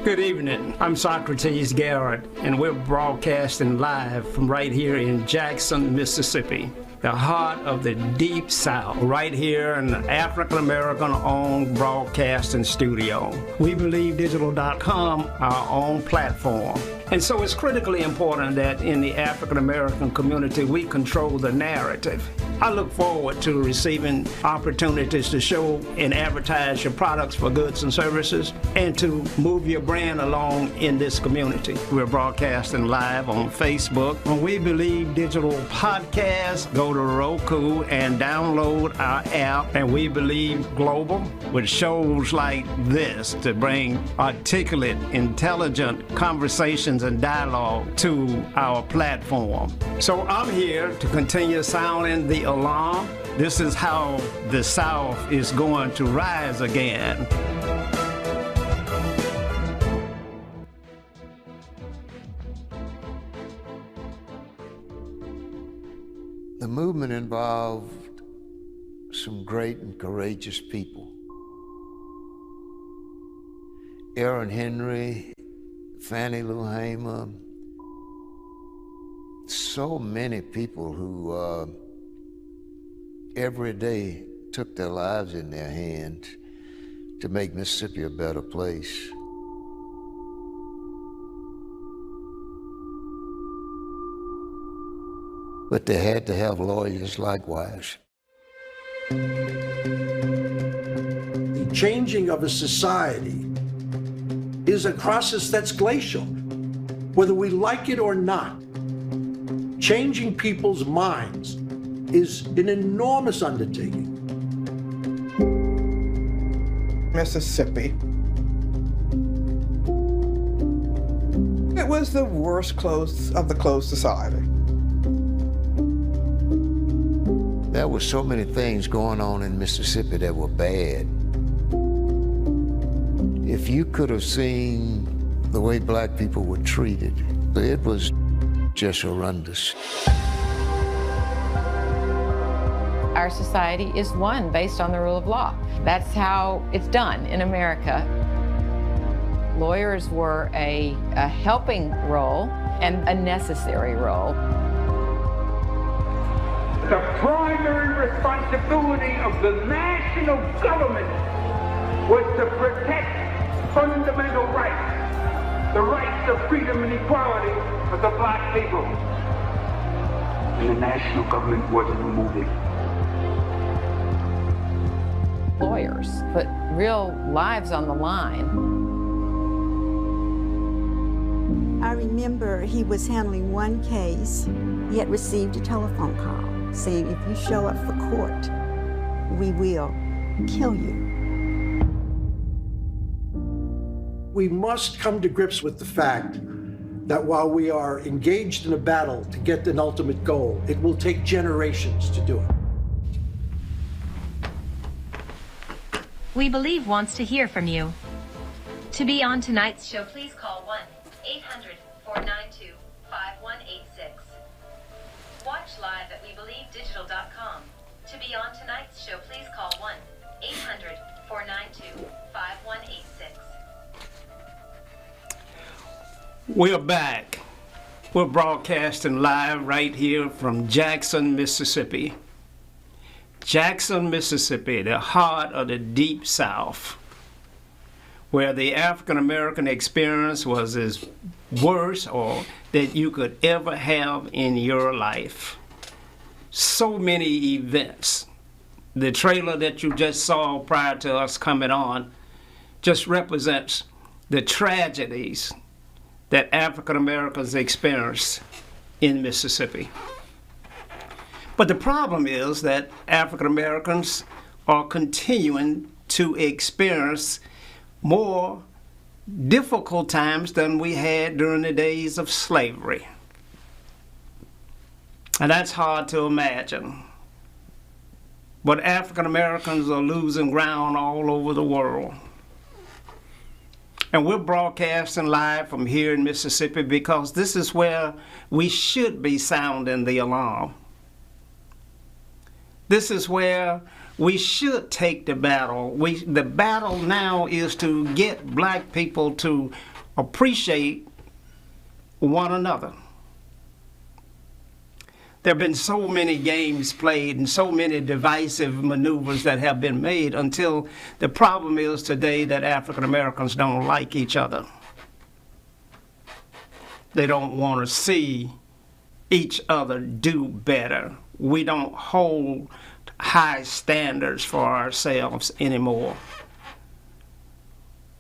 Good evening. I'm Socrates Garrett, and we're broadcasting live from right here in Jackson, Mississippi, the heart of the Deep South, right here in the African-American-owned broadcasting studio. We believe Digital.com, our own platform. And so it's critically important that in the African-American community, we control the narrative. I look forward to receiving opportunities to show and advertise your products for goods and services and to move your brand along in this community. We're broadcasting live on Facebook. On We Believe Digital Podcast, go to Roku and download our app, and We Believe Global, with shows like this to bring articulate, intelligent conversations and dialogue to our platform. So I'm here to continue sounding the alarm. This is how the South is going to rise again. The movement involved some great and courageous people. Aaron Henry, Fannie Lou Hamer, so many people who every day took their lives in their hands to make Mississippi a better place. But they had to have lawyers likewise. The changing of a society is a process that's glacial, whether we like it or not. Changing people's minds is an enormous undertaking. Mississippi. It was the worst of the closed society. There were so many things going on in Mississippi that were bad. If you could have seen the way black people were treated, it was just horrendous. Our society is one based on the rule of law. That's how it's done in America. Lawyers were a helping role and a necessary role. The primary responsibility of the national government was to protect fundamental rights, the rights of freedom and equality for the black people. And the national government wasn't moving. Lawyers put real lives on the line. I remember he was handling one case. He had received a telephone call saying, if you show up for court, we will kill you. We must come to grips with the fact that while we are engaged in a battle to get an ultimate goal, it will take generations to do it. We Believe wants to hear from you. To be on tonight's show, please call 1-800-492-5186. Watch live at WeBelieveDigital.com. To be on tonight's show, please call 1-800-492-5186. We're back. We're broadcasting live right here from Jackson, Mississippi. Jackson, Mississippi, the heart of the Deep South, where the African-American experience was as worst or that you could ever have in your life. So many events. The trailer that you just saw prior to us coming on just represents the tragedies that African Americans experienced in Mississippi. But the problem is that African Americans are continuing to experience more difficult times than we had during the days of slavery. And that's hard to imagine. But African Americans are losing ground all over the world. And we're broadcasting live from here in Mississippi because this is where we should be sounding the alarm. This is where we should take the battle. The battle now is to get black people to appreciate one another. There have been so many games played and so many divisive maneuvers that have been made until the problem is today that African Americans don't like each other. They don't want to see each other do better. We don't hold high standards for ourselves anymore.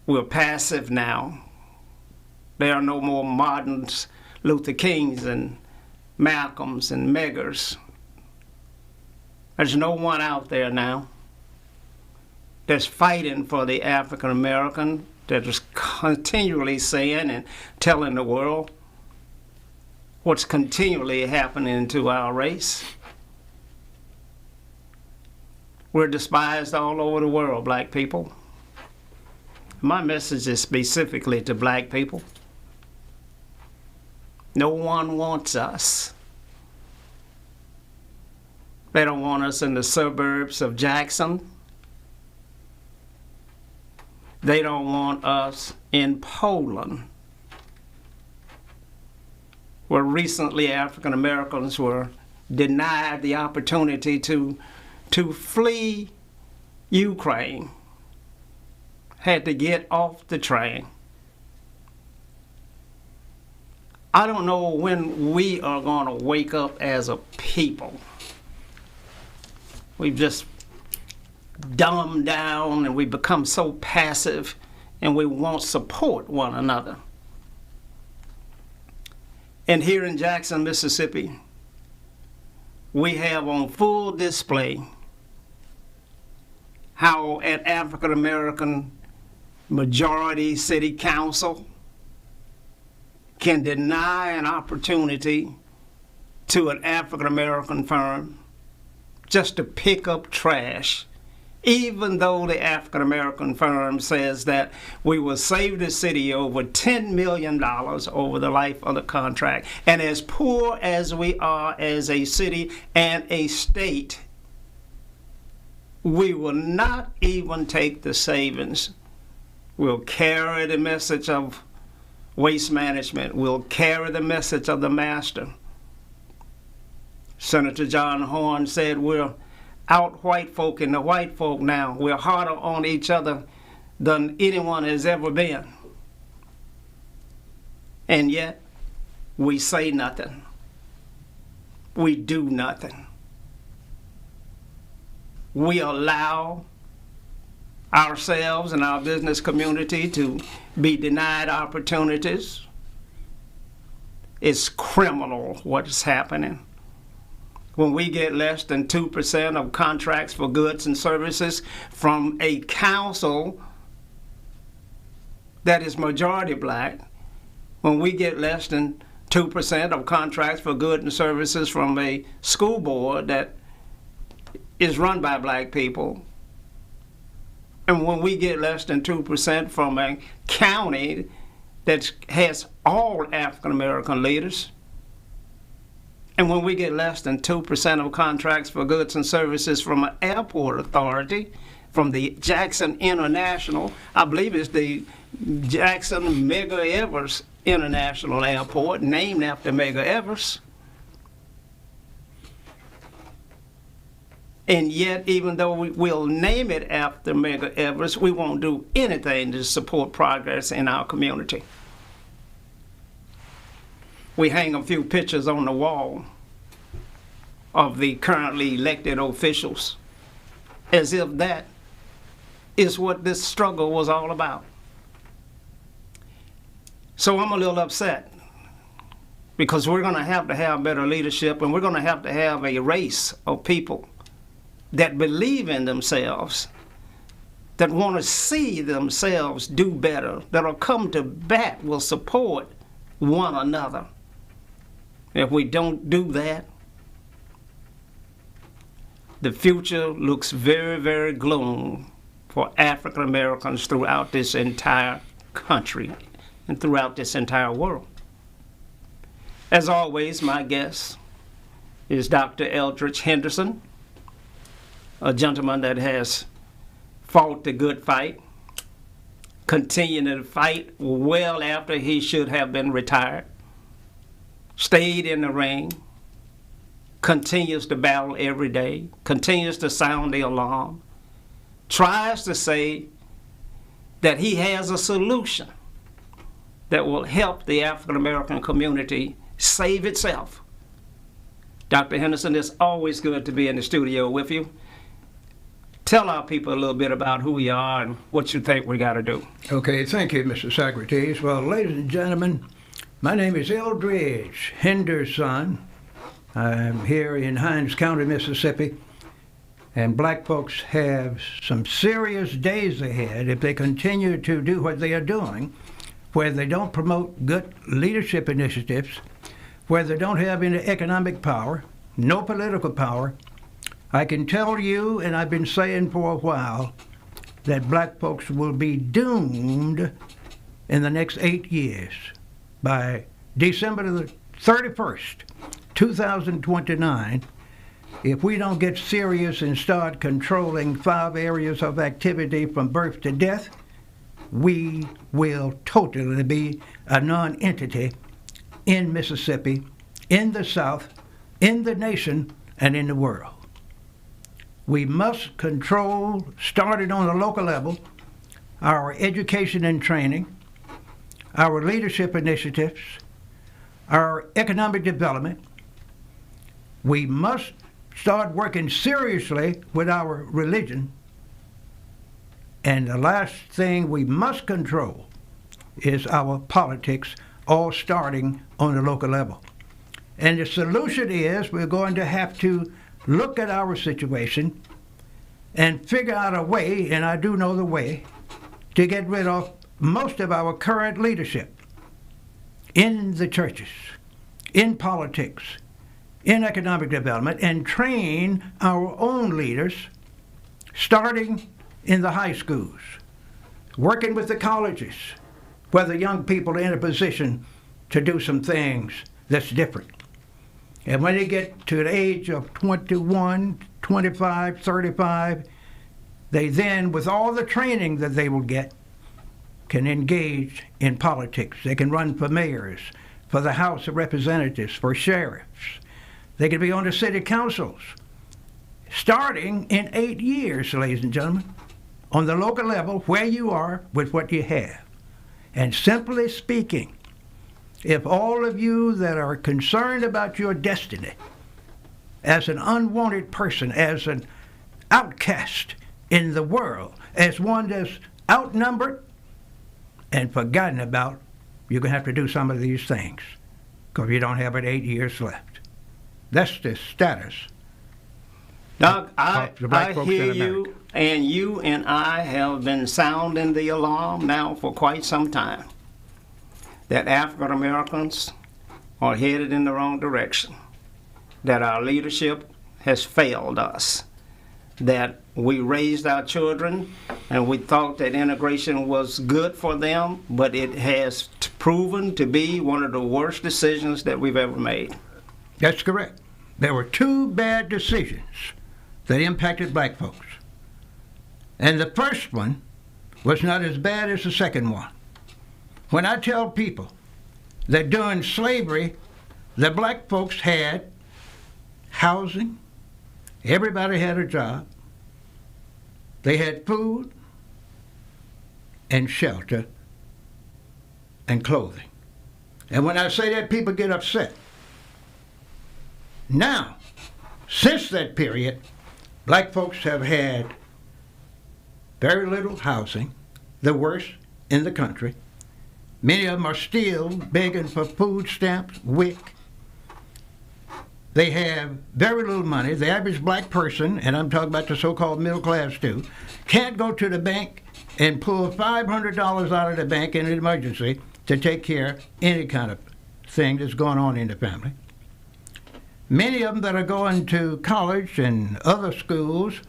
We're passive now. There are no more Martin Luther Kings and Malcolms and Meggers. There's no one out there now that's fighting for the African American, that is continually saying and telling the world what's continually happening to our race. We're despised all over the world, black people. My message is specifically to black people. No one wants us. They don't want us in the suburbs of Jackson. They don't want us in Poland, where recently African Americans were denied the opportunity to flee Ukraine, had to get off the train. I don't know when we are going to wake up as a people. We've just dumbed down and we become so passive and we won't support one another. And here in Jackson, Mississippi, we have on full display how an African American majority city council can deny an opportunity to an African American firm just to pick up trash, even though the African American firm says that we will save the city over $10 million over the life of the contract. And as poor as we are as a city and a state, we will not even take the savings. We'll carry the message of waste management. We'll carry the message of the master. Senator John Horn said we're out white folk and the white folk now. We're harder on each other than anyone has ever been. And yet, we say nothing. We do nothing. We allow ourselves and our business community to be denied opportunities. It's criminal what's happening. When we get less than 2% of contracts for goods and services from a council that is majority black, when we get less than 2% of contracts for goods and services from a school board that is run by black people, and when we get less than 2% from a county that has all African American leaders, and when we get less than 2% of contracts for goods and services from an airport authority, from the Jackson International, I believe it's the Jackson Medgar Evers International Airport, named after Medgar Evers. And yet, even though we'll name it after Medgar Evers, we won't do anything to support progress in our community. We hang a few pictures on the wall of the currently elected officials, as if that is what this struggle was all about. So I'm a little upset, because we're going to have better leadership, and we're going to have a race of people that believe in themselves, that want to see themselves do better, that'll come to bat, will support one another. If we don't do that, the future looks very, very gloom for African Americans throughout this entire country and throughout this entire world. As always, my guest is Dr. Eldrige Henderson, a gentleman that has fought the good fight, continued to fight well after he should have been retired, stayed in the ring, continues to battle every day, continues to sound the alarm, tries to say that he has a solution that will help the African American community save itself. Dr. Henderson, it's always good to be in the studio with you. Tell our people a little bit about who we are and what you think we got to do. Okay, thank you, Mr. Socrates. Well, ladies and gentlemen, my name is Eldrige, Henderson. I'm here in Hinds County, Mississippi, and black folks have some serious days ahead if they continue to do what they are doing, where they don't promote good leadership initiatives, where they don't have any economic power, no political power. I can tell you, and I've been saying for a while, that black folks will be doomed in the next 8 years. By December the 31st, 2029, if we don't get serious and start controlling 5 areas of activity from birth to death, we will totally be a non-entity in Mississippi, in the South, in the nation, and in the world. We must control, started on the local level, our education and training, our leadership initiatives, our economic development. We must start working seriously with our religion. And the last thing we must control is our politics, all starting on the local level. And the solution is we're going to have to look at our situation and figure out a way, and I do know the way, to get rid of most of our current leadership in the churches, in politics, in economic development, and train our own leaders, starting in the high schools, working with the colleges, where the young people are in a position to do some things that's different. And when they get to the age of 21, 25, 35, they then, with all the training that they will get, can engage in politics. They can run for mayors, for the House of Representatives, for sheriffs. They can be on the city councils, starting in 8 years, ladies and gentlemen, on the local level, where you are with what you have. And simply speaking, if all of you that are concerned about your destiny as an unwanted person, as an outcast in the world, as one that's outnumbered and forgotten about, you're going to have to do some of these things because you don't have but 8 years left. That's the status. Doug, I hear you, and you and I have been sounding the alarm now for quite some time that African Americans are headed in the wrong direction, that our leadership has failed us, that we raised our children and we thought that integration was good for them, but it has proven to be one of the worst decisions that we've ever made. That's correct. There were 2 bad decisions that impacted black folks. And the first one was not as bad as the second one. When I tell people that during slavery, the black folks had housing, everybody had a job, they had food and shelter and clothing. And when I say that, people get upset. Now, since that period, black folks have had very little housing, the worst in the country. Many of them are still begging for food stamps, WIC. They have very little money. The average black person, and I'm talking about the so-called middle class too, can't go to the bank and pull $500 out of the bank in an emergency to take care of any kind of thing that's going on in the family. Many of them that are going to college and other schools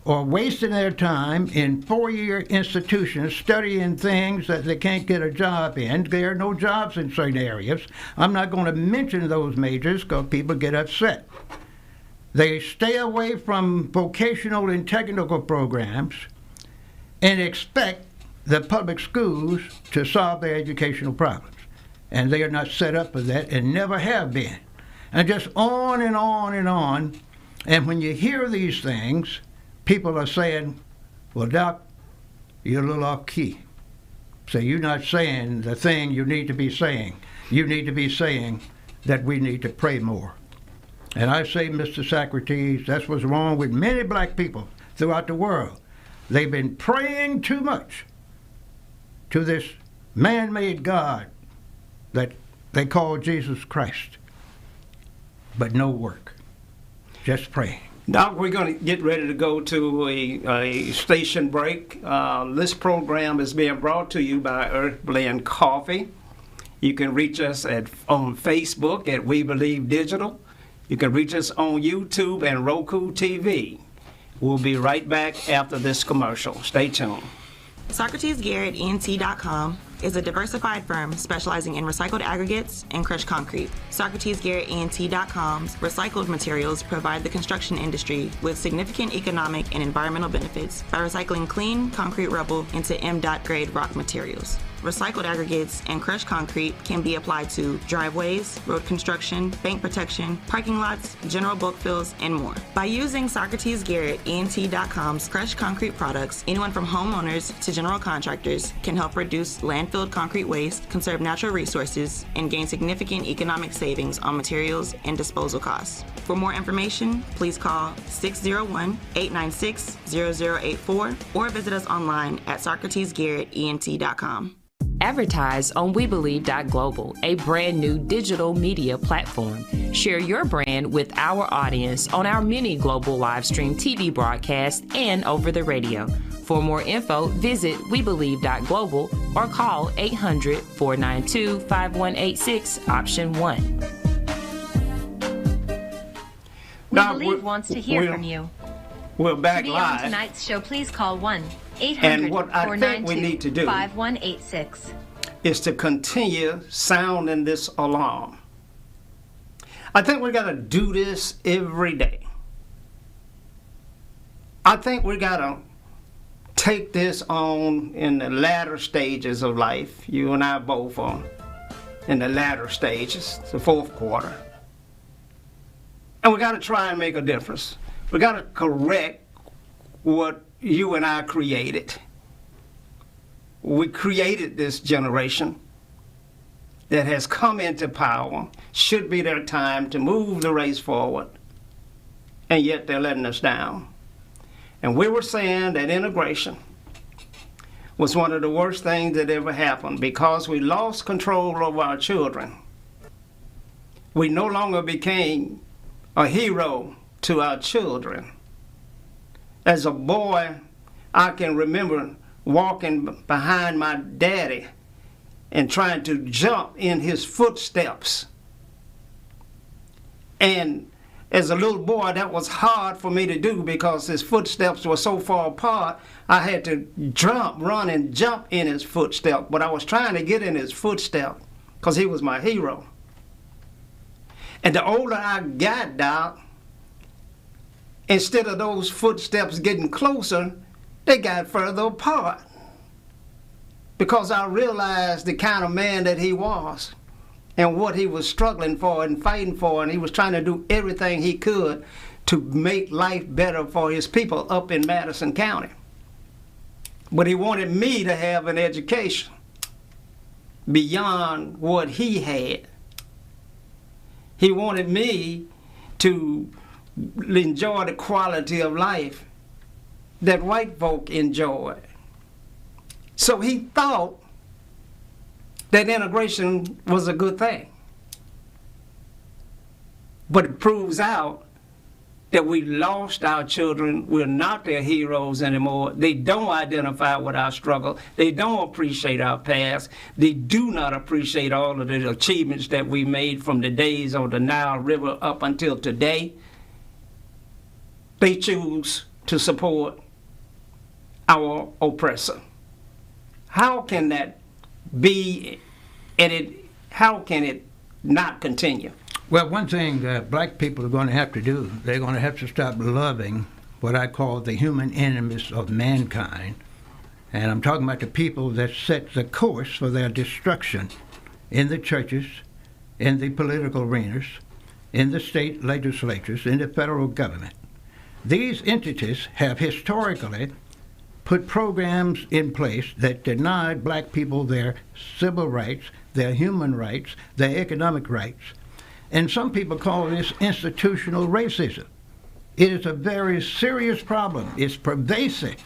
are wasting their time in 4-year institutions studying things that they can't get a job in. There are no jobs in certain areas. I'm not going to mention those majors because people get upset. They stay away from vocational and technical programs and expect the public schools to solve their educational problems. And they are not set up for that and never have been. And just on and on and on. And when you hear these things, people are saying, well, Doc, you're a little off key. So you're not saying the thing you need to be saying. You need to be saying that we need to pray more. And I say, Mr. Socrates, that's what's wrong with many black people throughout the world. They've been praying too much to this man-made God that they call Jesus Christ. But no work, just praying. Doc, we're going to get ready to go to a station break. This program is being brought to you by Earth Blend Coffee. You can reach us on Facebook at We Believe Digital. You can reach us on YouTube and Roku TV. We'll be right back after this commercial. Stay tuned. Socrates Garrett ENT.com is a diversified firm specializing in recycled aggregates and crushed concrete. Socrates Garrett ENT.com's recycled materials provide the construction industry with significant economic and environmental benefits by recycling clean concrete rubble into M.Dot grade rock materials. Recycled aggregates and crushed concrete can be applied to driveways, road construction, bank protection, parking lots, general bulk fills, and more. By using Socrates Garrett ENT.com's crushed concrete products, anyone from homeowners to general contractors can help reduce landfilled concrete waste, conserve natural resources, and gain significant economic savings on materials and disposal costs. For more information, please call 601-896-0084 or visit us online at SocratesGarrettENT.com. Advertise on WeBelieve.global, a brand new digital media platform. Share your brand with our audience on our many global live stream TV broadcasts and over the radio. For more info, visit WeBelieve.global or call 800-492-5186, option 1. We Believe wants to hear from you. We're back live. To be live. on tonight's show, please call 1-800-492-5186. And what I think we need to do is to continue sounding this alarm. I think we got to do this every day. I think we got to take this on in the latter stages of life. You and I both are in the latter stages, the fourth quarter. And we got to try and make a difference. We got to correct what you and I created. We created this generation that has come into power. Should be their time to move the race forward, and yet they're letting us down. And we were saying that integration was one of the worst things that ever happened because we lost control over our children. We no longer became a hero to our children. As a boy, I can remember walking behind my daddy and trying to jump in his footsteps. And as a little boy, that was hard for me to do because his footsteps were so far apart, I had to run and jump in his footsteps. But I was trying to get in his footsteps because he was my hero. And the older I got, Doc, instead of those footsteps getting closer, they got further apart. Because I realized the kind of man that he was and what he was struggling for and fighting for, and he was trying to do everything he could to make life better for his people up in Madison County. But he wanted me to have an education beyond what he had. He wanted me to enjoy the quality of life that white folk enjoy. So he thought that integration was a good thing. But it proves out that we lost our children. We're not their heroes anymore. They don't identify with our struggle. They don't appreciate our past. They do not appreciate all of the achievements that we made from the days of the Nile River up until today. They choose to support our oppressor. How can that be, and how can it not continue? Well, one thing that black people are going to have to do, they're going to have to stop loving what I call the human enemies of mankind, And I'm talking about the people that set the course for their destruction in the churches, in the political arenas, in the state legislatures, in the federal government. These entities have historically put programs in place that denied black people their civil rights, their human rights, their economic rights. And some people call this institutional racism. It is a very serious problem. It's pervasive.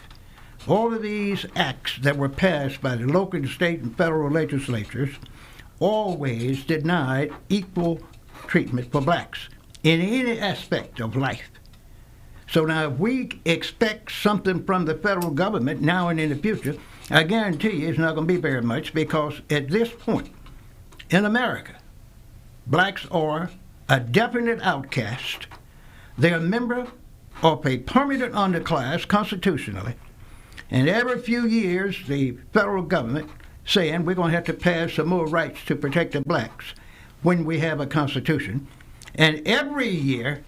All of these acts that were passed by the local, state, and federal legislatures always denied equal treatment for blacks in any aspect of life. So now if we expect something from the federal government now and in the future, I guarantee you it's not going to be very much, because at this point in America, blacks are a definite outcast. They're a member of a permanent underclass constitutionally. And every few years, the federal government saying we're going to have to pass some more rights to protect the blacks when we have a constitution. And every year,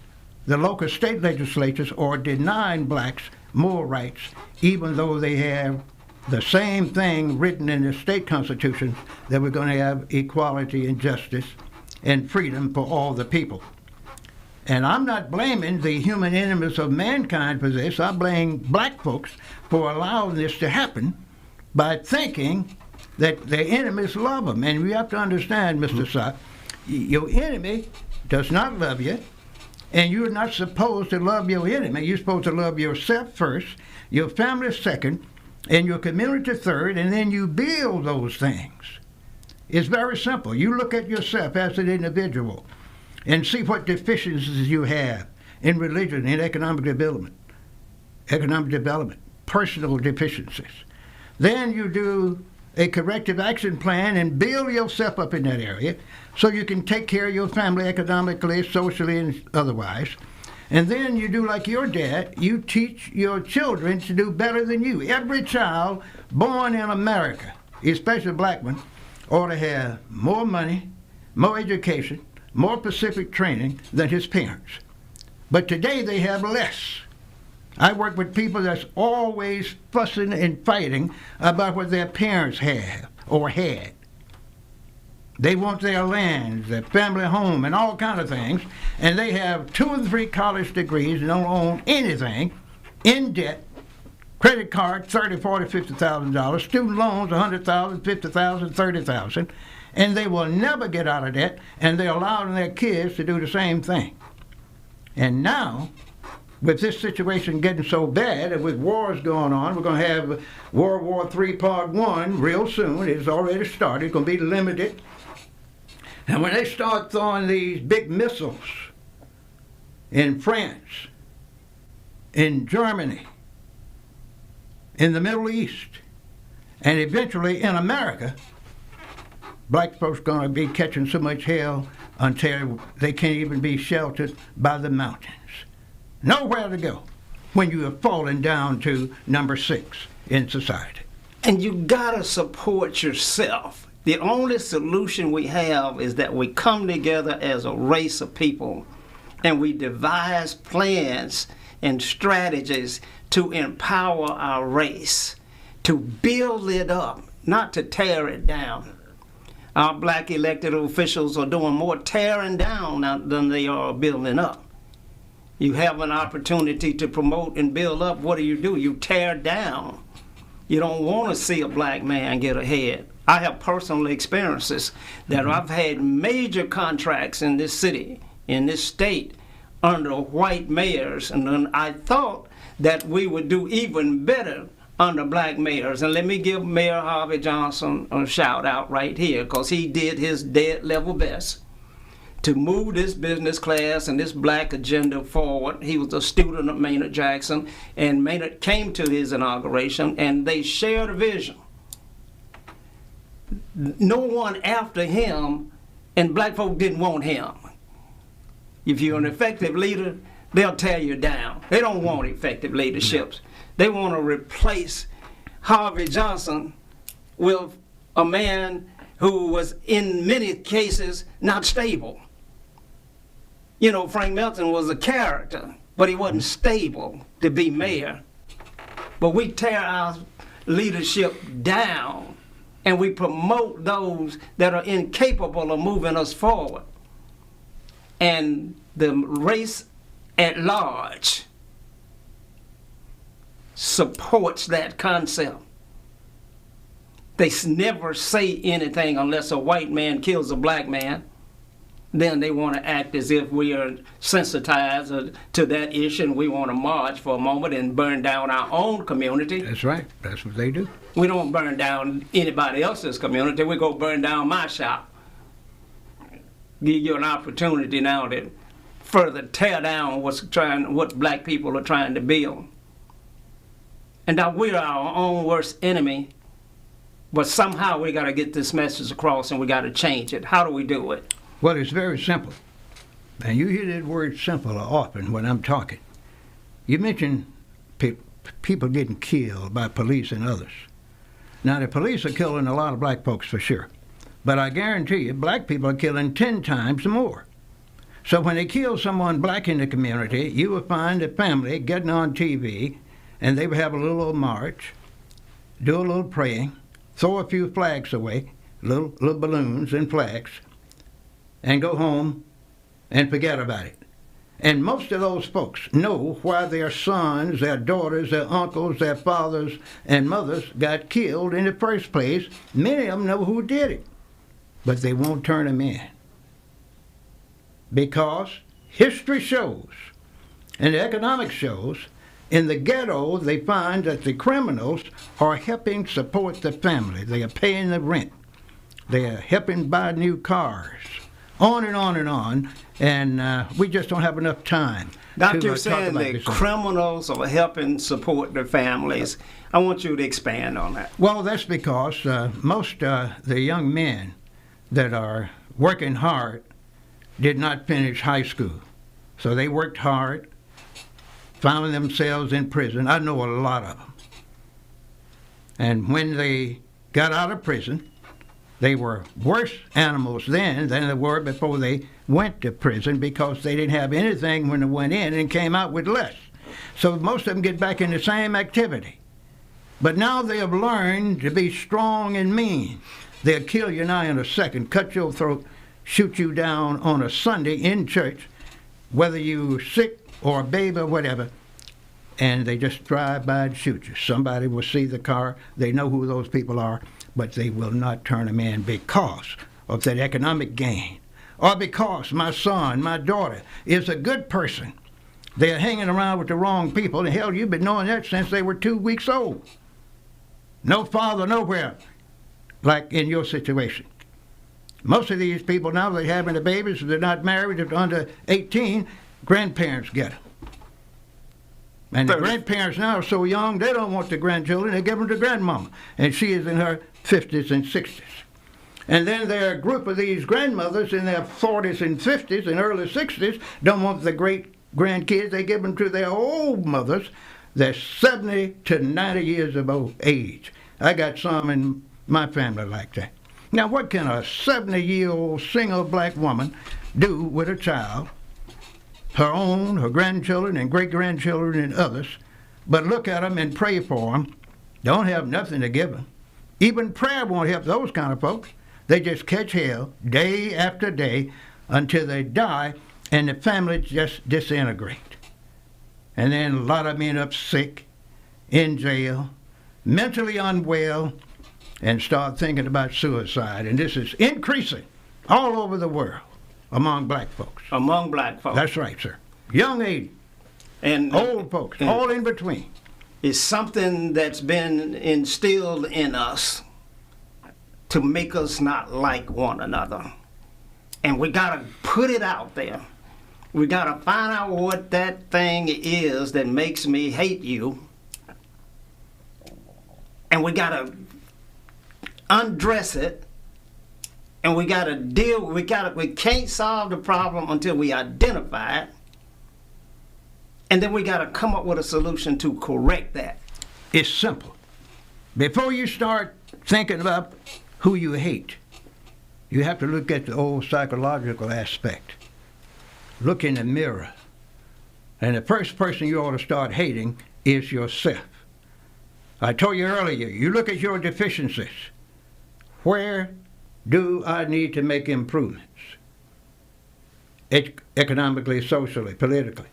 the local state legislatures are denying blacks more rights, even though they have the same thing written in the state constitution, that we're going to have equality and justice and freedom for all the people. And I'm not blaming the human enemies of mankind for this. I blame black folks for allowing this to happen by thinking that their enemies love them. And you have to understand, Mr. Sock, your enemy does not love you, and you're not supposed to love your enemy. You're supposed to love yourself first, your family second, and your community third, and then you build those things. It's very simple. You look at yourself as an individual and see what deficiencies you have in religion, in economic development, personal deficiencies. Then you do a corrective action plan and build yourself up in that area so you can take care of your family economically, socially, and otherwise. And then you do like your dad, you teach your children to do better than you. Every child born in America, especially black ones, ought to have more money, more education, more specific training than his parents. But today they have less. I work with people that's always fussing and fighting about what their parents have or had. They want their land, their family home, and all kinds of things, and they have 2 and 3 college degrees and don't own anything, in debt, credit card, $30,000, $40,000, $50,000, student loans, $100,000, $50,000, $30,000, and they will never get out of debt, and they're allowing their kids to do the same thing. And now, with this situation getting so bad, and with wars going on, we're going to have World War III Part 1 real soon. It's already started. It's going to be limited. And when they start throwing these big missiles in France, in Germany, in the Middle East, and eventually in America, black folks are going to be catching so much hell until they can't even be sheltered by the mountains. Nowhere to go when you have fallen down to number 6 in society. And you gotta support yourself. The only solution we have is that we come together as a race of people and we devise plans and strategies to empower our race, to build it up, not to tear it down. Our black elected officials are doing more tearing down than they are building up. You have an opportunity to promote and build up. What do? You tear down. You don't want to see a black man get ahead. I have personal experiences that I've had major contracts in this city, in this state, under white mayors, and I thought that we would do even better under black mayors. And let me give Mayor Harvey Johnson a shout out right here, because he did his dead level best to move this business class and this black agenda forward. He was a student of Maynard Jackson, and Maynard came to his inauguration, and they shared a vision. No one after him, and black folk didn't want him. If you're an effective leader, they'll tear you down. They don't want effective leaderships. They want to replace Harvey Johnson with a man who was in many cases not stable. You know, Frank Melton was a character, but he wasn't stable to be mayor. But we tear leadership down, and we promote those that are incapable of moving us forward. And the race at large supports that concept. They never say anything unless a white man kills a black man. Then they want to act as if we are sensitized to that issue, and we want to march for a moment and burn down our own community. That's right. That's what they do. We don't burn down anybody else's community. We go burn down my shop. Give you an opportunity now to further tear down what black people are trying to build. And now we're our own worst enemy, but somehow we got to get this message across, and we got to change it. How do we do it? Well, it's very simple. And you hear that word simple often when I'm talking. You mentioned people getting killed by police and others. Now, the police are killing a lot of black folks for sure. But I guarantee you, black people are killing 10 times more. So when they kill someone black in the community, you will find a family getting on TV, and they will have a little march, do a little praying, throw a few flags away, little balloons and flags, and go home and forget about it. And most of those folks know why their sons, their daughters, their uncles, their fathers and mothers got killed in the first place. Many of them know who did it, but they won't turn them in. Because history shows, and the economics shows, in the ghetto they find that the criminals are helping support the family. They are paying the rent. They are helping buy new cars. On and on and on, and we just don't have enough time. Doctor, you're saying the criminals are helping support their families. I want you to expand on that. Well, that's because most the young men that are working hard did not finish high school. So they worked hard, found themselves in prison. I know a lot of them. And when they got out of prison, they were worse animals then than they were before they went to prison, because they didn't have anything when they went in and came out with less. So most of them get back in the same activity. But now they have learned to be strong and mean. They'll kill you now in a second, cut your throat, shoot you down on a Sunday in church, whether you're sick or a baby or whatever, and they just drive by and shoot you. Somebody will see the car, they know who those people are, but they will not turn them in because of that economic gain, or because my son, my daughter, is a good person. They're hanging around with the wrong people, and hell, you've been knowing that since they were 2 weeks old. No father nowhere, like in your situation. Most of these people now, they're having the babies, if they're not married, if they're under 18, grandparents get them. And the grandparents now are so young, they don't want the grandchildren, they give them to grandmama. And she is in her 50s and 60s. And then there are a group of these grandmothers in their 40s and 50s and early 60s don't want the great grandkids, they give them to their old mothers. They're 70 to 90 years of old age. I got some in my family like that. Now, what can a 70-year-old single black woman do with a child, her own, her grandchildren, and great-grandchildren, and others, but look at them and pray for them? Don't have nothing to give them. Even prayer won't help those kind of folks. They just catch hell day after day until they die, and the families just disintegrate. And then a lot of them end up sick, in jail, mentally unwell, and start thinking about suicide. And this is increasing all over the world among black folks. Among black folks. That's right, sir. Young age and old folks, and all in between. It's something that's been instilled in us to make us not like one another. And we gotta put it out there. We gotta find out what that thing is that makes me hate you. And we gotta undress it, and we gotta deal. We can't solve the problem until we identify it, and then we gotta come up with a solution to correct that. It's simple. Before you start thinking about who you hate, you have to look at the old psychological aspect. Look in the mirror, and the first person you ought to start hating is yourself. I told you earlier, you look at your deficiencies. Where do I need to make improvements? Economically, socially, politically.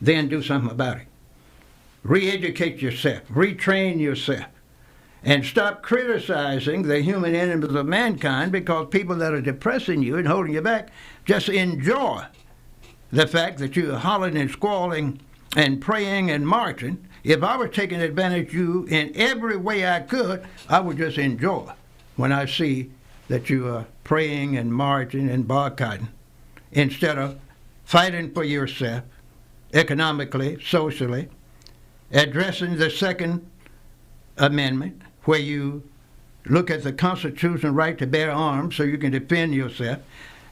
Then do something about it. Re-educate yourself, retrain yourself, and stop criticizing the human enemies of mankind, because people that are depressing you and holding you back just enjoy the fact that you're hollering and squalling and praying and marching. If I were taking advantage of you in every way I could, I would just enjoy when I see that you are praying and marching and boycotting, instead of fighting for yourself economically, socially, addressing the Second Amendment, where you look at the constitutional right to bear arms so you can defend yourself.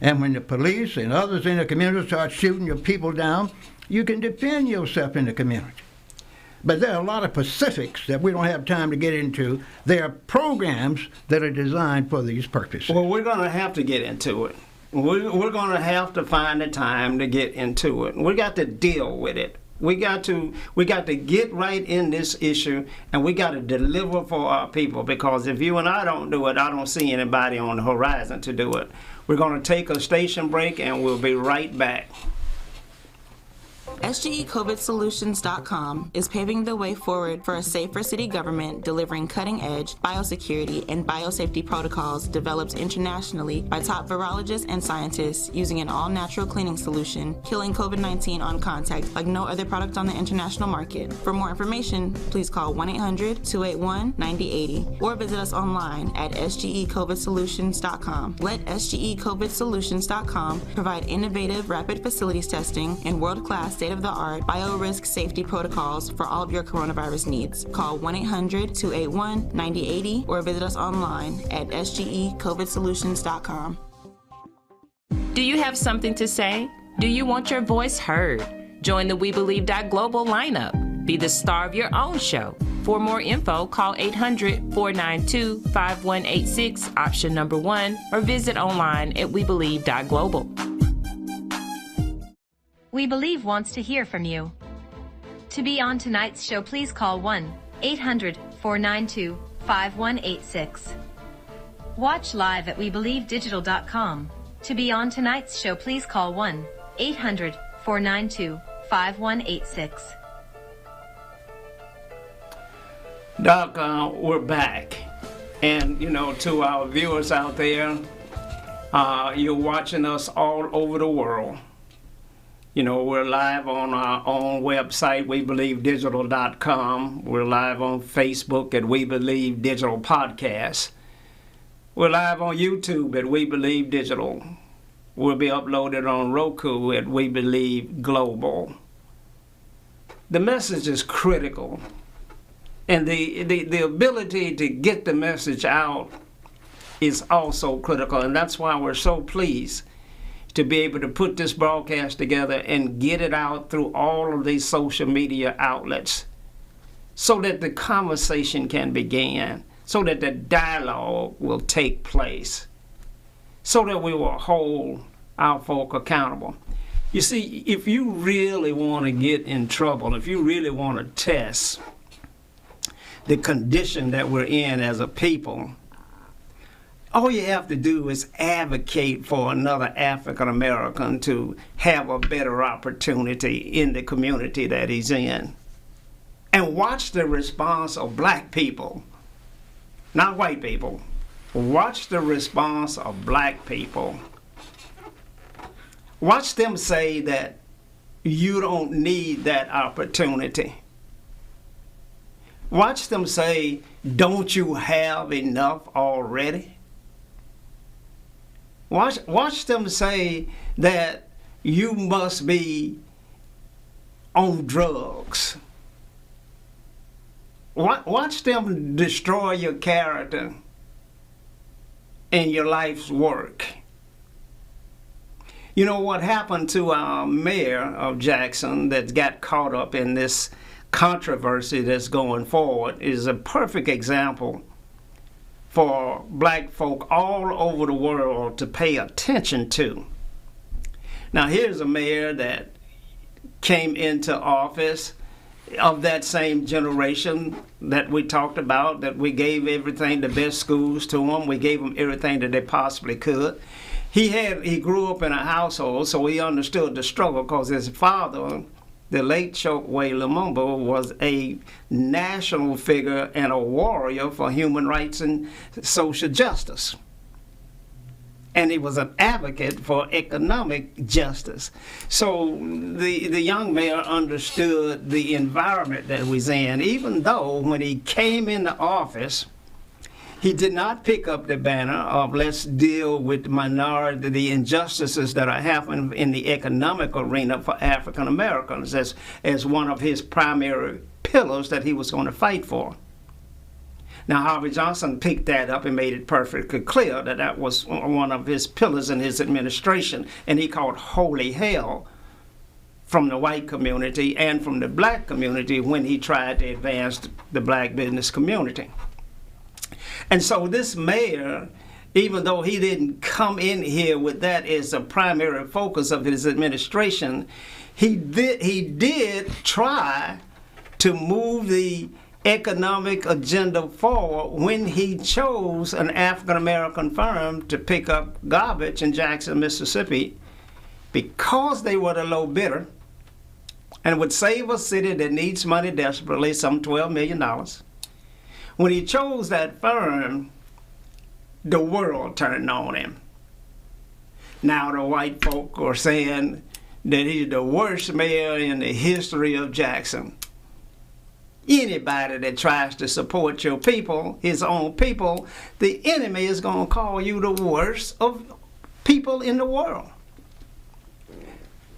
And when the police and others in the community start shooting your people down, you can defend yourself in the community. But there are a lot of specifics that we don't have time to get into. There are programs that are designed for these purposes. Well, we're going to have to get into it. We're going to have to find the time to get into it. We got to deal with it. We got to get right in this issue, and we got to deliver for our people, because if you and I don't do it, I don't see anybody on the horizon to do it. We're going to take a station break, and we'll be right back. S2-E19 is paving the way forward for a safer city government, delivering cutting-edge biosecurity and biosafety protocols developed internationally by top virologists and scientists using an all-natural cleaning solution, killing COVID-19 on contact like no other product on the international market. For more information, please call 1-800-281-9080 or visit us online at SGECOVIDsolutions.com. Let SGECOVIDsolutions.com provide innovative rapid facilities testing and world-class state-of-the-art biorisk safety protocols for all of your coronavirus needs. Call 1-800-281-9080 or visit us online at SGECOVIDsolutions.com. Do you have something to say? Do you want your voice heard? Join the We Believe Global lineup. Be the star of your own show. For more info, call 800-492-5186, option number 1, or visit online at webelieve.global. We Believe wants to hear from you. To be on tonight's show, please call 1-800-492-5186. Watch live at webelievedigital.com. To be on tonight's show, please call 1-800-492-5186. Doc, we're back. And, to our viewers out there, you're watching us all over the world. We're live on our own website, webelievedigital.com. We're live on Facebook at We Believe Digital Podcast. We're live on YouTube at We Believe Digital. We'll be uploaded on Roku at We Believe Global. The message is critical. And the ability to get the message out is also critical. And that's why we're so pleased to be able to put this broadcast together and get it out through all of these social media outlets so that the conversation can begin, so that the dialogue will take place, so that we will hold our folk accountable. You see, if you really want to get in trouble, if you really want to test the condition that we're in as a people, all you have to do is advocate for another African American to have a better opportunity in the community that he's in. And watch the response of black people, not white people. Watch the response of black people. Watch them say that you don't need that opportunity. Watch them say, don't you have enough already? Watch them say that you must be on drugs. Watch them destroy your character and your life's work. You know what happened to our mayor of Jackson that got caught up in this controversy that's going forward is a perfect example for black folk all over the world to pay attention to. Now, here's a mayor that came into office of that same generation that we talked about, that we gave everything, the best schools to them. We gave them everything that they possibly could. He grew up in a household, so he understood the struggle, because his father, the late Chokwe Lumumba, was a national figure and a warrior for human rights and social justice. And he was an advocate for economic justice. So the young mayor understood the environment that he was in, even though when he came into office, he did not pick up the banner of let's deal with the injustices that are happening in the economic arena for African Americans as one of his primary pillars that he was going to fight for. Now, Harvey Johnson picked that up and made it perfectly clear that that was one of his pillars in his administration, and he called holy hell from the white community and from the black community when he tried to advance the black business community. And so this mayor, even though he didn't come in here with that as a primary focus of his administration, he did try to move the economic agenda forward when he chose an African-American firm to pick up garbage in Jackson, Mississippi, because they were the low bidder and would save a city that needs money desperately, some $12 million. When he chose that firm, the world turned on him. Now the white folk are saying that he's the worst mayor in the history of Jackson. Anybody that tries to support your people, his own people, the enemy is going to call you the worst of people in the world.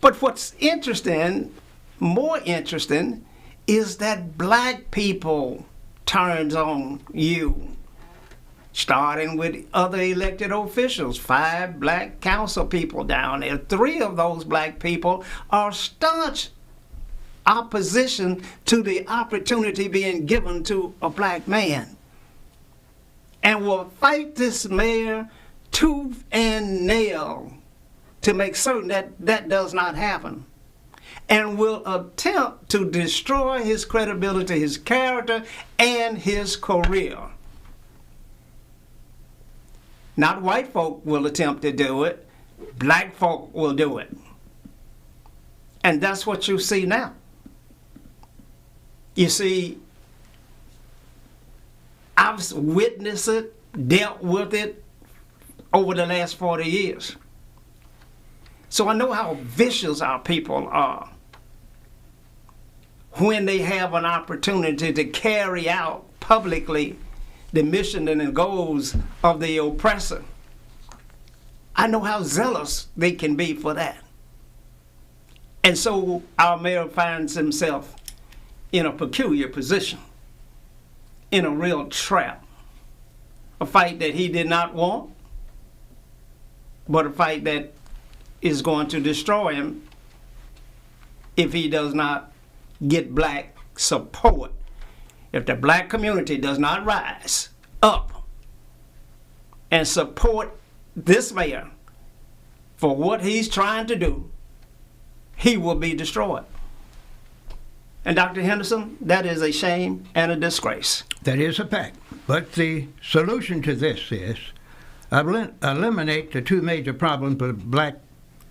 But what's interesting, more interesting, is that black people turns on you, starting with other elected officials, 5 black council people down there. 3 of those black people are staunch opposition to the opportunity being given to a black man, and will fight this mayor tooth and nail to make certain that that does not happen, and will attempt to destroy his credibility, his character, and his career. Not white folk will attempt to do it, black folk will do it. And that's what you see now. You see, I've witnessed it, dealt with it over the last 40 years. So I know how vicious our people are when they have an opportunity to carry out publicly the mission and the goals of the oppressor. I know how zealous they can be for that. And so our mayor finds himself in a peculiar position, in a real trap, a fight that he did not want, but a fight that is going to destroy him if he does not get black support. If the black community does not rise up and support this mayor for what he's trying to do, he will be destroyed. And Dr. Henderson, that is a shame and a disgrace. That is a fact. But the solution to this is eliminate the 2 major problems that black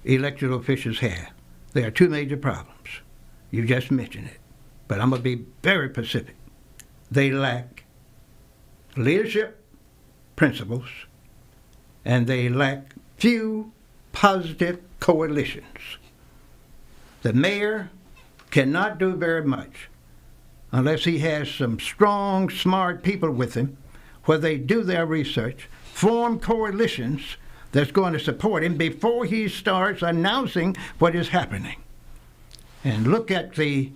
elected officials have. There are 2 major problems. You just mentioned it. But I'm going to be very specific. They lack leadership principles, and they lack few positive coalitions. The mayor cannot do very much unless he has some strong, smart people with him where they do their research, form coalitions that's going to support him before he starts announcing what is happening. And look at the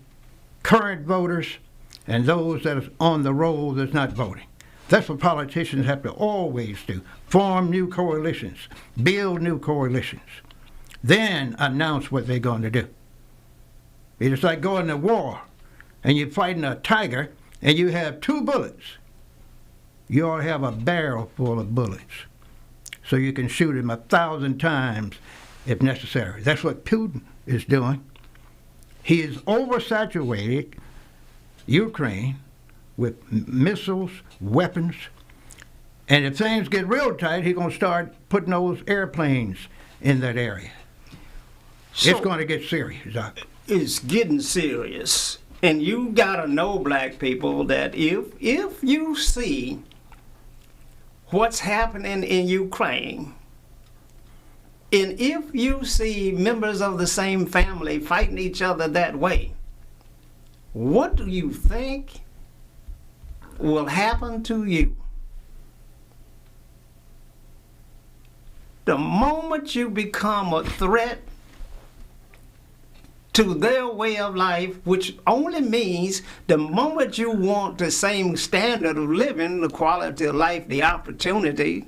current voters and those that are on the roll that's not voting. That's what politicians have to always do. Form new coalitions, build new coalitions, then announce what they're going to do. It's like going to war and you're fighting a tiger and you have 2 bullets. You ought to have a barrel full of bullets so you can shoot him 1,000 times if necessary. That's what Putin is doing. He is oversaturated Ukraine with missiles, weapons, and if things get real tight, he's going to start putting those airplanes in that area. So it's going to get serious, Doc. It's getting serious. And you got to know, black people, that if you see what's happening in Ukraine, and if you see members of the same family fighting each other that way, what do you think will happen to you? The moment you become a threat to their way of life, which only means the moment you want the same standard of living, the quality of life, the opportunity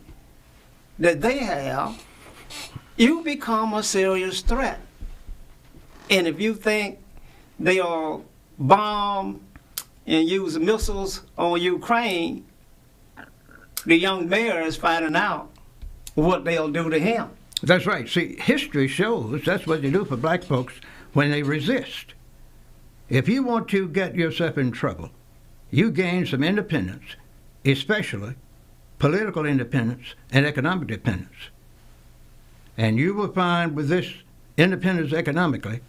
that they have, you become a serious threat. And if you think they'll bomb and use missiles on Ukraine, the young mayor is finding out what they'll do to him. That's right. See, history shows that's what they do for black folks when they resist. If you want to get yourself in trouble, you gain some independence, especially political independence and economic independence. And you will find with this independence economically,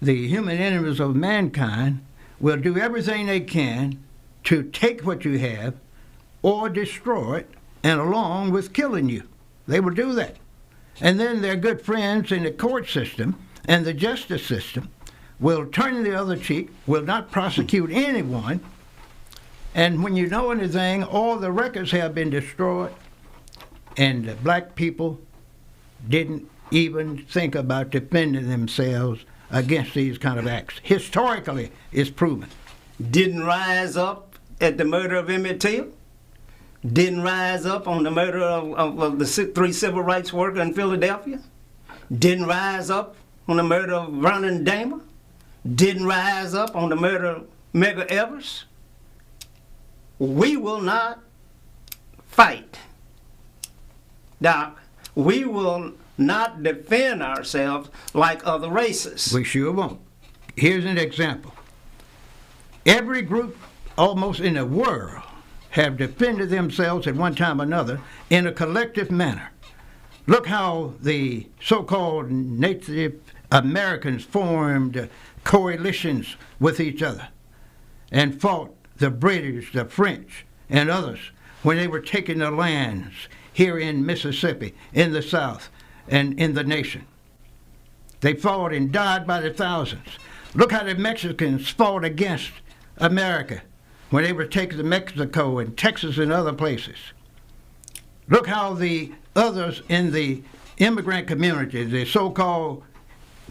the human enemies of mankind will do everything they can to take what you have or destroy it, and along with killing you. They will do that. And then their good friends in the court system and the justice system will turn the other cheek, will not prosecute anyone, and when you know anything, all the records have been destroyed, and the black people didn't even think about defending themselves against these kind of acts. Historically, it's proven. Didn't rise up at the murder of Emmett Till? Didn't rise up on the murder of the 3 civil rights workers in Philadelphia? Didn't rise up on the murder of Vernon Damer? Didn't rise up on the murder of Medgar Evers? We will not fight, Doc. We will not defend ourselves like other races. We sure won't. Here's an example. Every group almost in the world have defended themselves at one time or another in a collective manner. Look how the so-called Native Americans formed coalitions with each other and fought the British, the French, and others when they were taking the lands here in Mississippi, in the South, and in the nation. They fought and died by the thousands. Look how the Mexicans fought against America when they were taken to Mexico and Texas and other places. Look how the others in the immigrant community, the so-called,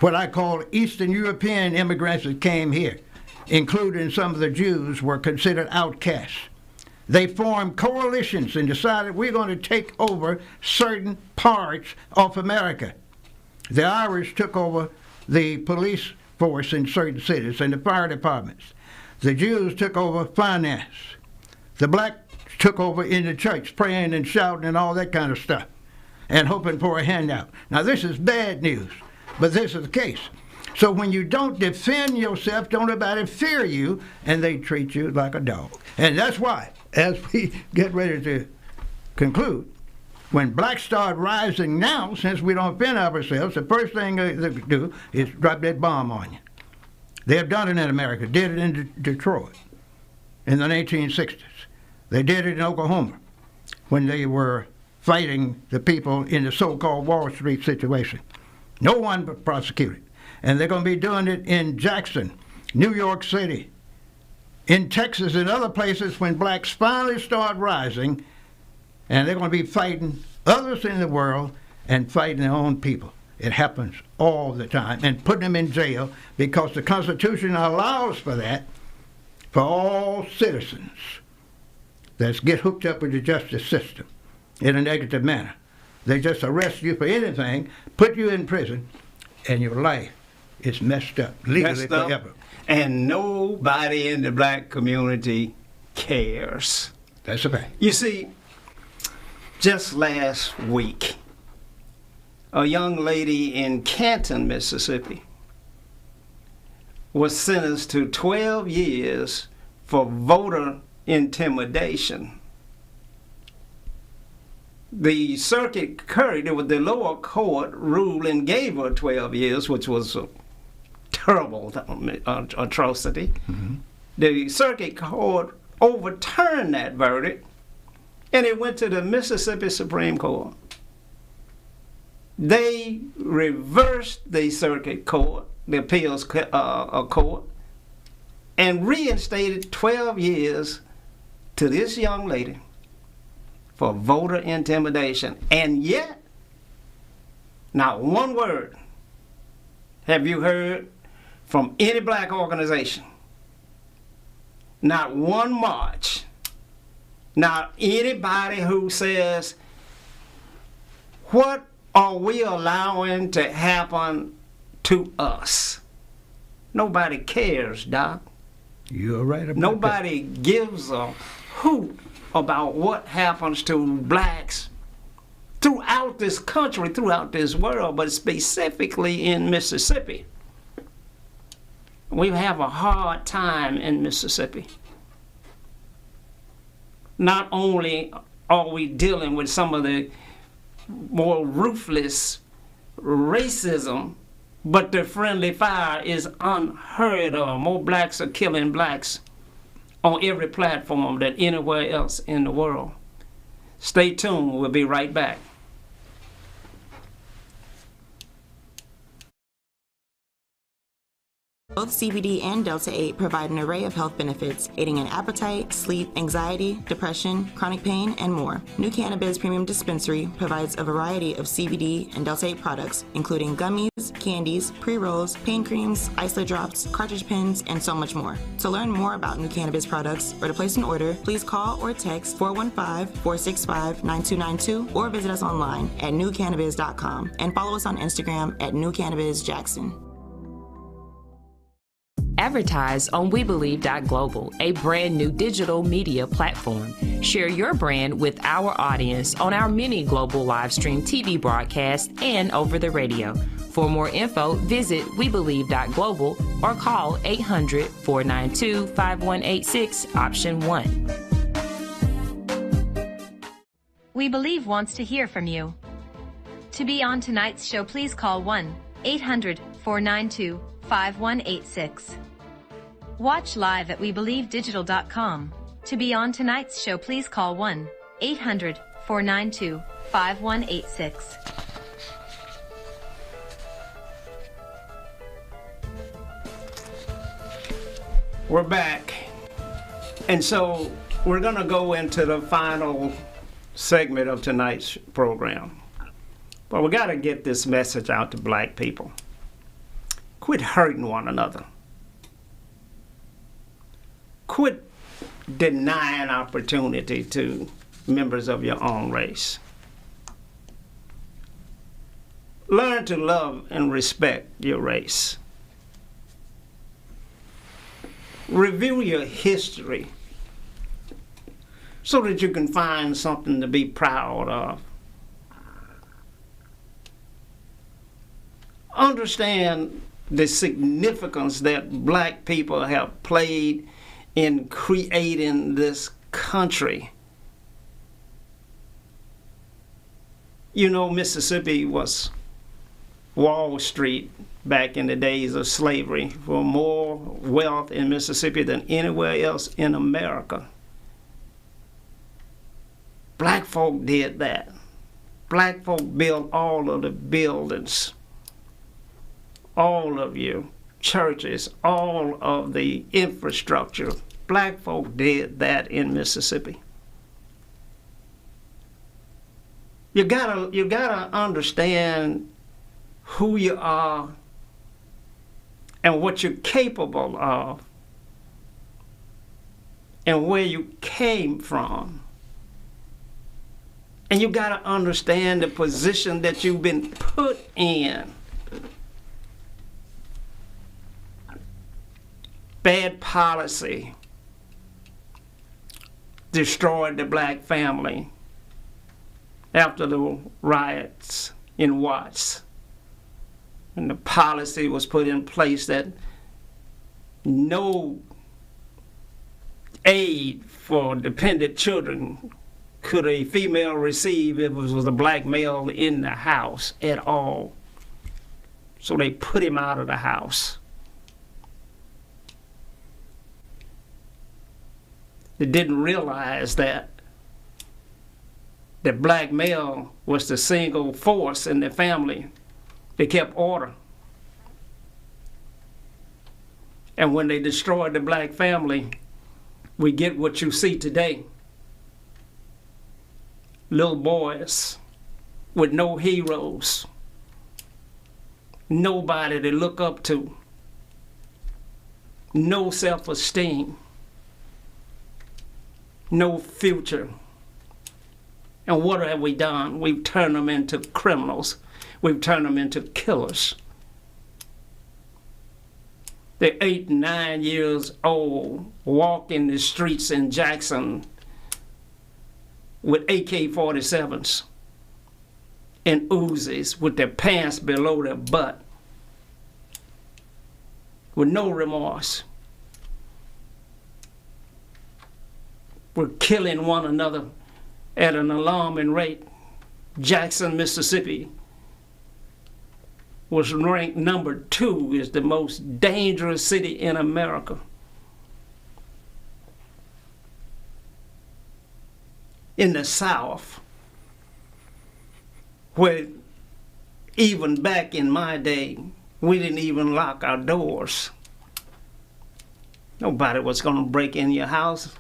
what I call Eastern European immigrants that came here, including some of the Jews, were considered outcasts. They formed coalitions and decided we're going to take over certain parts of America. The Irish took over the police force in certain cities and the fire departments. The Jews took over finance. The blacks took over in the church, praying and shouting and all that kind of stuff, and hoping for a handout. Now this is bad news, but this is the case. So when you don't defend yourself, don't nobody fear you, and they treat you like a dog. And that's why, as we get ready to conclude, when blacks start rising now, since we don't defend ourselves, the first thing they do is drop that bomb on you. They have done it in America, did it in Detroit in the 1960s. They did it in Oklahoma when they were fighting the people in the so-called Wall Street situation. No one but prosecuted. And they're going to be doing it in Jackson, New York City, in Texas and other places when blacks finally start rising, and they're going to be fighting others in the world and fighting their own people. It happens all the time, and putting them in jail because the Constitution allows for that for all citizens that get hooked up with the justice system in a negative manner. They just arrest you for anything, put you in prison, and your life is messed up, legally forever. And nobody in the black community cares. That's a fact. You see, just last week, a young lady in Canton, Mississippi, was sentenced to 12 years for voter intimidation. The circuit court, it was the lower court, ruled and gave her 12 years, which was a terrible atrocity. Mm-hmm. The circuit court overturned that verdict, and it went to the Mississippi Supreme Court. They reversed the circuit court, the appeals court, and reinstated 12 years to this young lady for voter intimidation. And yet, not one word have you heard from any black organization. Not one march. Not anybody who says, what are we allowing to happen to us? Nobody cares, Doc. You're right about Nobody gives a hoot about what happens to blacks throughout this country, throughout this world, but specifically in Mississippi. We have a hard time in Mississippi. Not only are we dealing with some of the more ruthless racism, but the friendly fire is unheard of. More blacks are killing blacks on every platform than anywhere else in the world. Stay tuned. We'll be right back. Both CBD and Delta-8 provide an array of health benefits, aiding in appetite, sleep, anxiety, depression, chronic pain, and more. New Cannabis Premium Dispensary provides a variety of CBD and Delta-8 products, including gummies, candies, pre-rolls, pain creams, isolate drops, cartridge pens, and so much more. To learn more about New Cannabis products or to place an order, please call or text 415-465-9292 or visit us online at newcannabis.com and follow us on Instagram at newcannabisjackson. Advertise on WeBelieve.global, a brand new digital media platform. Share your brand with our audience on our many global live stream TV broadcasts and over the radio. For more info, visit WeBelieve.global or call 800-492-5186, option 1. We Believe wants to hear from you. To be on tonight's show, please call 1-800-492-5186. Watch live at WeBelieveDigital.com. To be on tonight's show, please call 1-800-492-5186. We're back. And so we're going to go into the final segment of tonight's program. But we got to get this message out to black people. Quit hurting one another. Quit denying opportunity to members of your own race. Learn to love and respect your race. Review your history so that you can find something to be proud of. Understand the significance that black people have played in creating this country. You know, Mississippi was Wall Street back in the days of slavery, for more wealth in Mississippi than anywhere else in America. Black folk did that. Black folk built all of the buildings, all of your churches, all of the infrastructure. Black folk did that in Mississippi. You gotta understand who you are and what you're capable of and where you came from. And you gotta understand the position that you've been put in. Bad policy destroyed the black family after the riots in Watts. And the policy was put in place that no aid for dependent children could a female receive if it was a black male in the house at all. So they put him out of the house. They didn't realize that the black male was the single force in the family that kept order. And when they destroyed the black family, we get what you see today. Little boys with no heroes, nobody to look up to, no self-esteem, no future. And what have we done? We've turned them into criminals. We've turned them into killers. They're 8 and 9 years old, walking the streets in Jackson with AK-47s and Uzis with their pants below their butt, with no remorse. We're killing one another at an alarming rate. Jackson, Mississippi was ranked number 2 as the most dangerous city in America. In the South, where even back in my day, we didn't even lock our doors. Nobody was going to break in your house.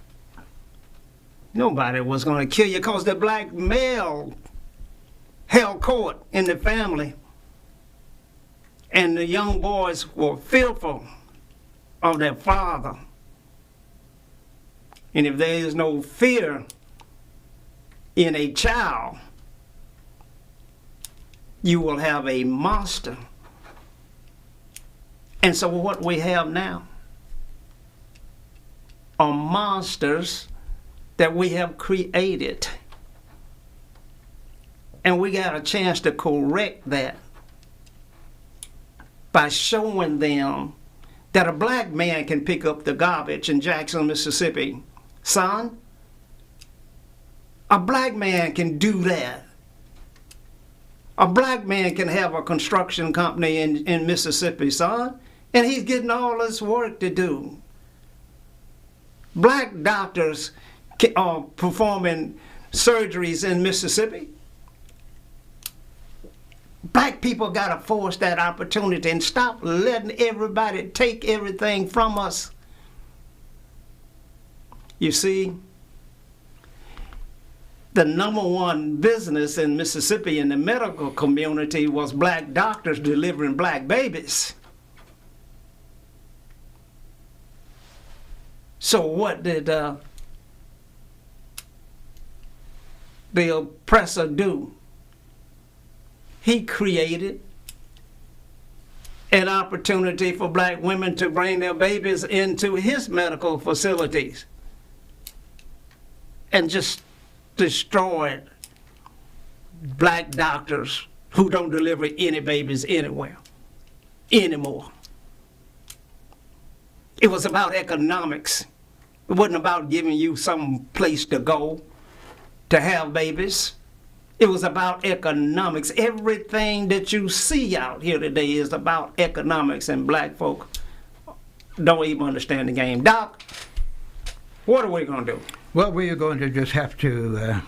Nobody was going to kill you because the black male held court in the family. And the young boys were fearful of their father. And if there is no fear in a child, you will have a monster. And so what we have now are monsters that we have created. And we got a chance to correct that by showing them that a black man can pick up the garbage in Jackson, Mississippi. Son, a black man can do that. A black man can have a construction company in Mississippi, son, and he's getting all this work to do. Black doctors are performing surgeries in Mississippi. Black people got to force that opportunity and stop letting everybody take everything from us. You see, the #1 business in Mississippi in the medical community was black doctors delivering black babies. So what did the oppressor do? He created an opportunity for black women to bring their babies into his medical facilities and just destroyed black doctors who don't deliver any babies anywhere anymore. It was about economics. It wasn't about giving you some place to go to have babies. It was about economics. Everything that you see out here today is about economics, and black folk don't even understand the game. Doc, what are we going to do? Well, we are going to just have to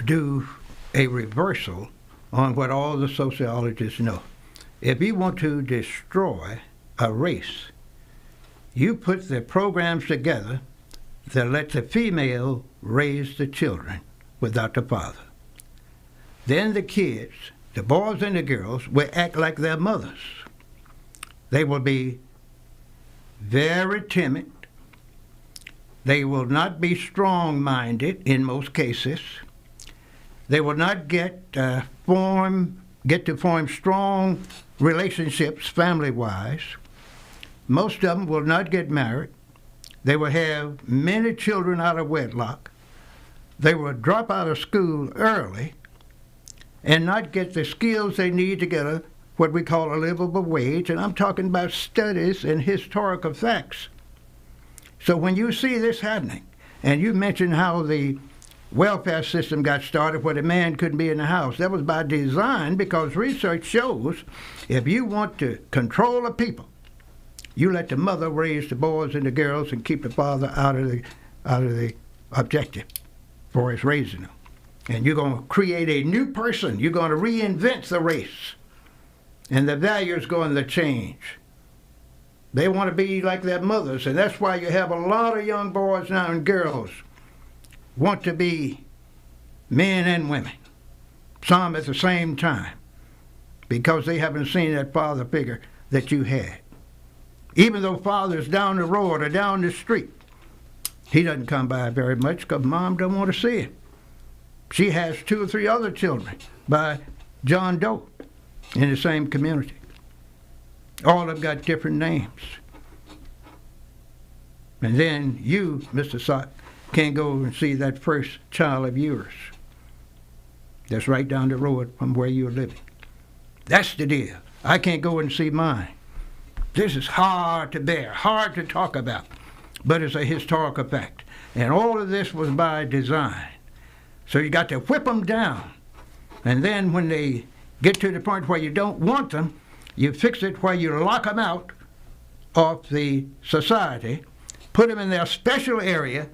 do a reversal on what all the sociologists know. If you want to destroy a race, you put the programs together that let the female raise the children without the father. Then the kids, the boys and the girls, will act like their mothers. They will be very timid. They will not be strong-minded in most cases. They will not get to form strong relationships family-wise. Most of them will not get married. They will have many children out of wedlock. They will drop out of school early and not get the skills they need to get what we call a livable wage. And I'm talking about studies and historical facts. So when you see this happening, And you mentioned how the welfare system got started where the man couldn't be in the house. That was by design, because research shows if you want to control the people, you let the mother raise the boys and the girls and keep the father out of the objective for his raising them. And you're going to create a new person. You're going to reinvent the race. And the values going to change. They want to be like their mothers, and that's why you have a lot of young boys now and girls want to be men and women, some at the same time, because they haven't seen that father figure that you had. Even though father's down the road or down the street, he doesn't come by very much because mom don't want to see him. She has 2 or 3 other children by John Doe in the same community. All of them got different names. And then you, Mr. Sock, can't go and see that first child of yours that's right down the road from where you're living. That's the deal. I can't go and see mine. This is hard to bear, hard to talk about, but it's a historical fact. And all of this was by design. So you got to whip them down. And then when they get to the point where you don't want them, you fix it where you lock them out of the society, put them in their special area,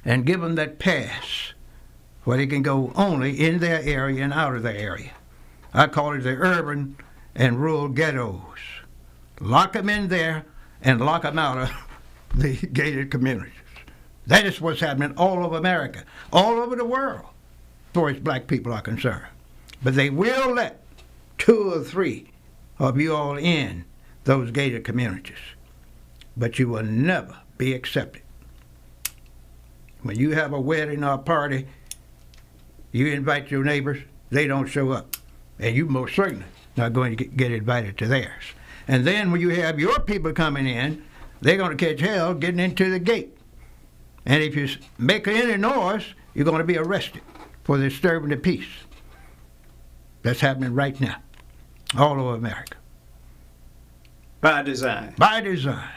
and give them that pass where they can go only in their area and out of their area. I call it the urban and rural ghettos. Lock them in there and lock them out of the gated communities. That is what's happening all over America, all over the world, as far as black people are concerned. But they will let 2 or 3 of you all in those gated communities. But you will never be accepted. When you have a wedding or a party, you invite your neighbors, they don't show up. And you most certainly not going to get invited to theirs. And then when you have your people coming in, they're going to catch hell getting into the gate. And if you make any noise, you're going to be arrested for disturbing the peace. That's happening right now, all over America. By design. By design.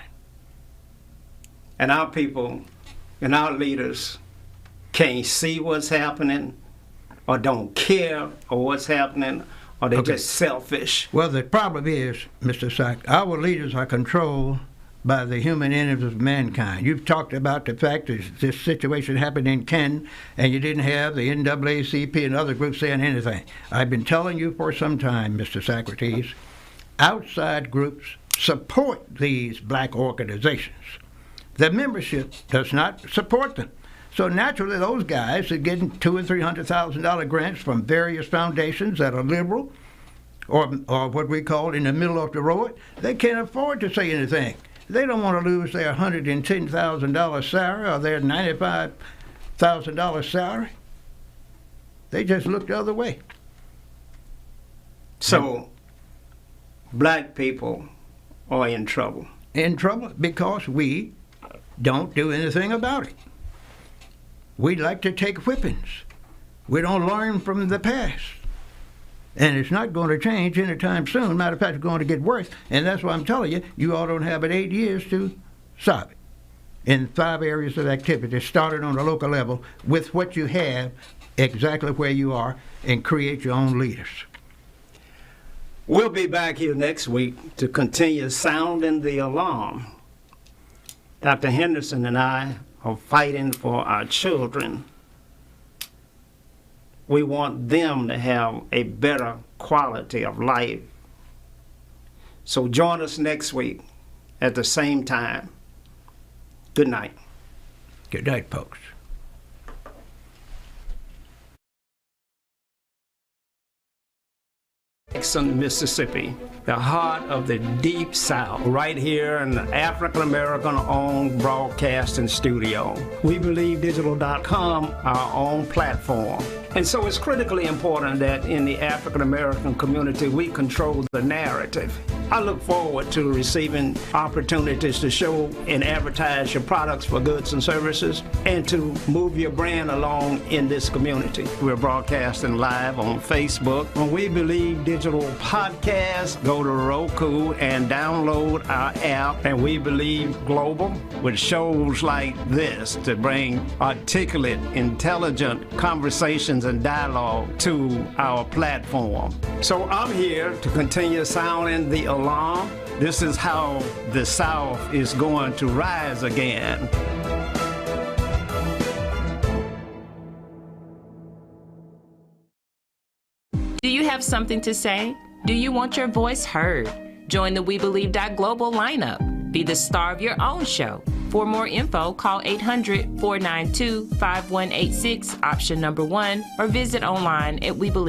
And our people and our leaders can't see what's happening, or don't care or what's happening, or they're just selfish. Well, the problem is, Mr. Sack, our leaders are controlled by the human enemies of mankind. You've talked about the fact that this situation happened in Canton, and you didn't have the NAACP and other groups saying anything. I've been telling you for some time, Mr. Socrates, outside groups support these black organizations. The membership does not support them. So naturally, those guys are getting $200,000 and $300,000 grants from various foundations that are liberal, or what we call in the middle of the road. They can't afford to say anything. They don't want to lose their $110,000 salary or their $95,000 salary. They just look the other way. So, black people are in trouble. In trouble because we don't do anything about it. We like to take whippings. We don't learn from the past. And it's not going to change anytime soon. Matter of fact, it's going to get worse. And that's why I'm telling you, you all don't have but 8 years to stop it. In 5 areas of activity, started on the local level with what you have, exactly where you are, and create your own leaders. We'll be back here next week to continue sounding the alarm. Dr. Henderson and I are fighting for our children. We want them to have a better quality of life. So join us next week at the same time. Good night. Good night, folks. Jackson, Mississippi, the heart of the Deep South, right here in the African-American-owned broadcasting studio. We believe digital.com, our own platform. And so it's critically important that in the African-American community, we control the narrative. I look forward to receiving opportunities to show and advertise your products for goods and services and to move your brand along in this community. We're broadcasting live on Facebook. When We Believe Digital Podcast, go to Roku and download our app, and We Believe Global, with shows like this to bring articulate, intelligent conversations and dialogue to our platform. So I'm here to continue sounding the alarm. This is how the South is going to rise again. Do you have something to say? Do you want your voice heard? Join the We Believe Global lineup. Be the star of your own show. For more info, call 800-492-5186, option number 1, or visit online at WeBelieve.